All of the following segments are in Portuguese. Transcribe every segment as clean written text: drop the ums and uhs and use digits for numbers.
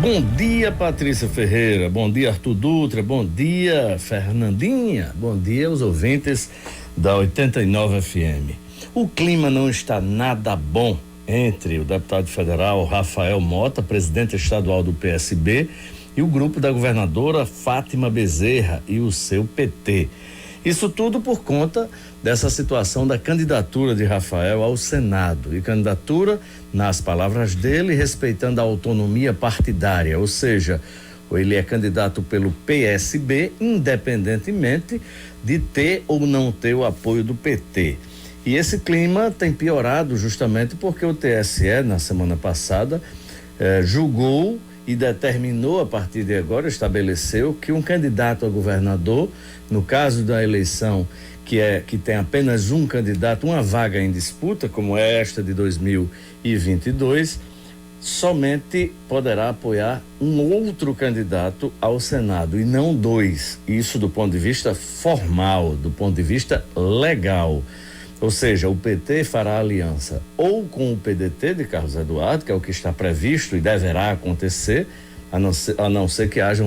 Bom dia, Patrícia Ferreira. Bom dia, Arthur Dutra. Bom dia, Fernandinha. Bom dia aos ouvintes da 89 FM. O clima não está nada bom entre o deputado federal Rafael Mota, presidente estadual do PSB, e o grupo da governadora Fátima Bezerra e o seu PT. Isso tudo por conta dessa situação da candidatura de Rafael ao Senado. E candidatura, nas palavras dele, respeitando a autonomia partidária, ou seja, ele é candidato pelo PSB, independentemente de ter ou não ter o apoio do PT. E esse clima tem piorado justamente porque o TSE, na semana passada, julgou e determinou, a partir de agora, estabeleceu que um candidato a governador, no caso da eleição que tem apenas um candidato, uma vaga em disputa, como é esta de 2022, somente poderá apoiar um outro candidato ao Senado e não dois. Isso do ponto de vista formal, do ponto de vista legal. Ou seja, o PT fará aliança ou com o PDT de Carlos Eduardo, que é o que está previsto e deverá acontecer, a não ser que haja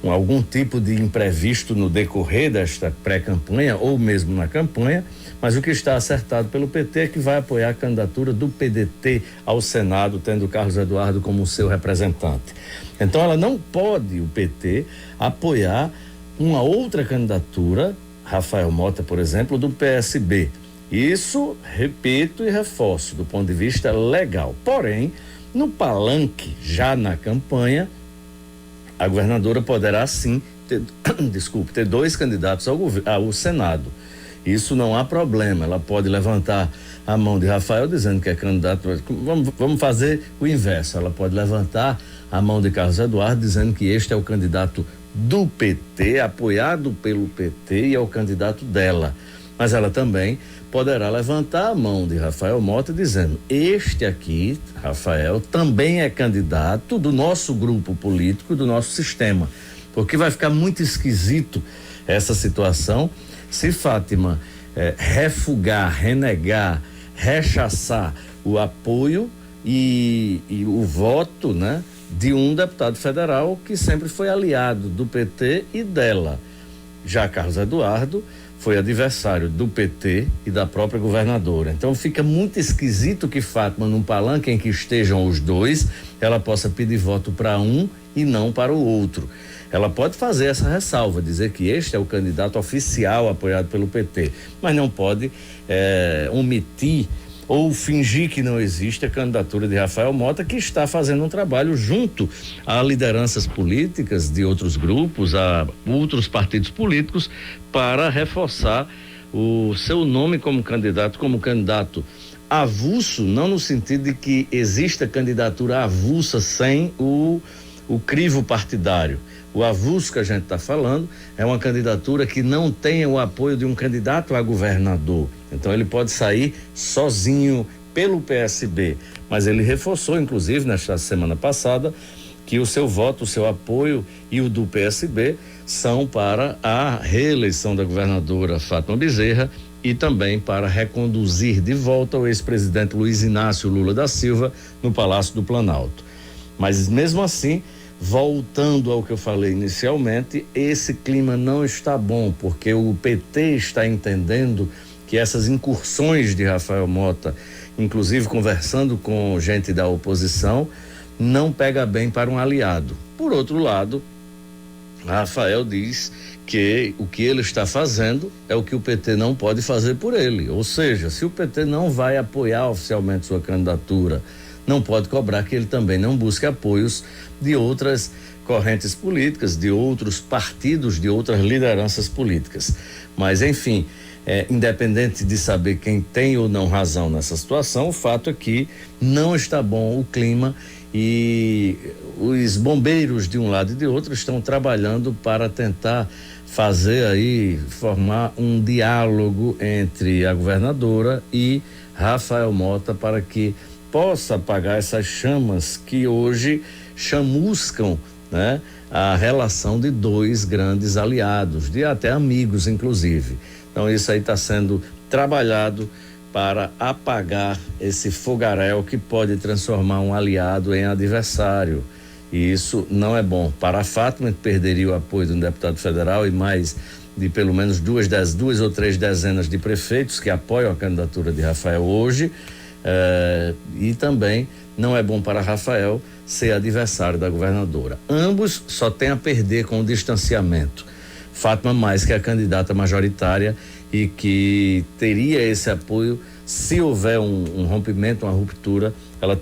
algum tipo de imprevisto no decorrer desta pré-campanha ou mesmo na campanha, mas o que está acertado pelo PT é que vai apoiar a candidatura do PDT ao Senado, tendo Carlos Eduardo como seu representante. Então ela não pode, o PT, apoiar uma outra candidatura, Rafael Mota, por exemplo, do PSB. Isso, repito e reforço, do ponto de vista legal. Porém, no palanque, já na campanha, a governadora poderá sim ter dois candidatos ao Senado. Isso não há problema. Ela pode levantar a mão de Rafael dizendo que é candidato. Vamos fazer o inverso. Ela pode levantar a mão de Carlos Eduardo dizendo que este é o candidato do PT, apoiado pelo PT, e é o candidato dela. Mas ela também poderá levantar a mão de Rafael Mota dizendo: este aqui, Rafael, também é candidato do nosso grupo político, do nosso sistema. Porque vai ficar muito esquisito essa situação se Fátima refugar, renegar, rechaçar o apoio e o voto, né, de um deputado federal que sempre foi aliado do PT e dela. Já Carlos Eduardo foi adversário do PT e da própria governadora. Então fica muito esquisito que Fátima, num palanque em que estejam os dois, ela possa pedir voto para um e não para o outro. Ela pode fazer essa ressalva, dizer que este é o candidato oficial apoiado pelo PT, mas não pode omitir ou fingir que não existe a candidatura de Rafael Mota, que está fazendo um trabalho junto a lideranças políticas de outros grupos, a outros partidos políticos, para reforçar o seu nome como candidato avulso, não no sentido de que exista candidatura avulsa sem o crivo partidário. O avulso que a gente está falando é uma candidatura que não tenha o apoio de um candidato a governador. Então ele pode sair sozinho pelo PSB, mas ele reforçou, inclusive, nesta semana passada, que o seu voto, o seu apoio e o do PSB são para a reeleição da governadora Fátima Bezerra e também para reconduzir de volta o ex-presidente Luiz Inácio Lula da Silva no Palácio do Planalto. Mas mesmo assim, voltando ao que eu falei inicialmente, esse clima não está bom, porque o PT está entendendo que essas incursões de Rafael Mota, inclusive conversando com gente da oposição, não pega bem para um aliado. Por outro lado, Rafael diz que o que ele está fazendo é o que o PT não pode fazer por ele. Ou seja, se o PT não vai apoiar oficialmente sua candidatura, não pode cobrar que ele também não busque apoios de outras correntes políticas, de outros partidos, de outras lideranças políticas. Mas, enfim, independente de saber quem tem ou não razão nessa situação, o fato é que não está bom o clima e os bombeiros de um lado e de outro estão trabalhando para tentar formar um diálogo entre a governadora e Rafael Mota para que possa apagar essas chamas que hoje chamuscam, né, a relação de dois grandes aliados, de até amigos, inclusive. Então isso aí está sendo trabalhado para apagar esse fogaréu que pode transformar um aliado em adversário. E isso não é bom para a Fátima, que perderia o apoio de um deputado federal e mais de pelo menos duas ou três dezenas de prefeitos que apoiam a candidatura de Rafael hoje, e também não é bom para Rafael ser adversário da governadora. Ambos só têm a perder com o distanciamento. Fátima mais que a candidata majoritária e que teria esse apoio se houver um rompimento, uma ruptura, ela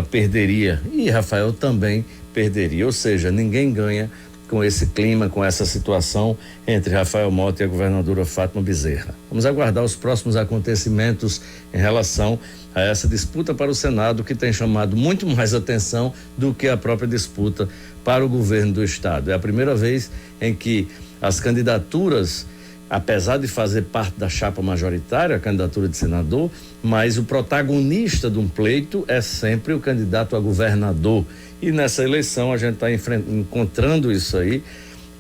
perderia e Rafael também perderia, ou seja, ninguém ganha com esse clima, com essa situação entre Rafael Mota e a governadora Fátima Bezerra. Vamos aguardar os próximos acontecimentos em relação a essa disputa para o Senado, que tem chamado muito mais atenção do que a própria disputa para o governo do estado. É a primeira vez em que as candidaturas, apesar de fazer parte da chapa majoritária, a candidatura de senador, mas o protagonista de um pleito é sempre o candidato a governador. E nessa eleição a gente está encontrando isso aí,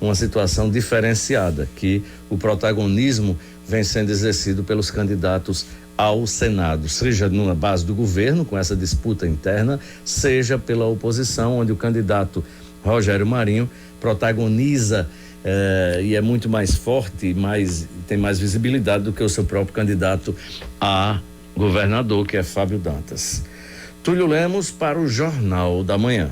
uma situação diferenciada, que o protagonismo vem sendo exercido pelos candidatos ao Senado, seja na base do governo, com essa disputa interna, seja pela oposição, onde o candidato Rogério Marinho protagoniza e é muito mais forte, tem mais visibilidade do que o seu próprio candidato a governador, que é Fábio Dantas. Túlio Lemos para o Jornal da Manhã.